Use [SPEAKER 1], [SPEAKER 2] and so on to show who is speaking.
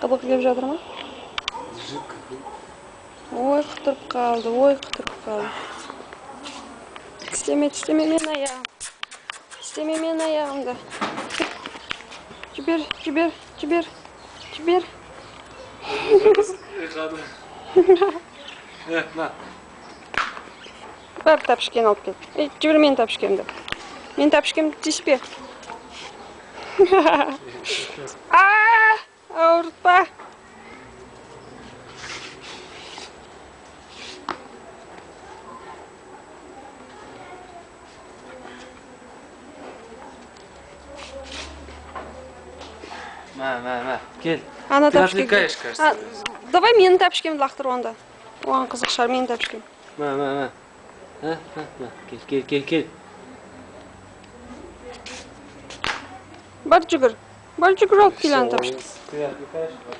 [SPEAKER 1] Qidiq kelib жатырмы? Ой, qıtırıp kaldı, oy qıtırıp kaldı. İsteme men ayağım. İsteme men ayağımda. Ciber. Бар тапшкен алып кел. Жібер мен тапшкемді. Мен тапшкемді тиіспе. Ауыртпа.
[SPEAKER 2] Ма, кел.
[SPEAKER 1] Ана
[SPEAKER 2] Ты
[SPEAKER 1] тапшкем.
[SPEAKER 2] отвлекаешь, кажется.
[SPEAKER 1] Давай менің тапшкемді лақтыр онда. Оған қызық шығар менің тапшкем.
[SPEAKER 2] Ма. Кел.
[SPEAKER 1] Бар жүгір алып кел ана тапшкем.
[SPEAKER 2] Ты отвлекаешь, вот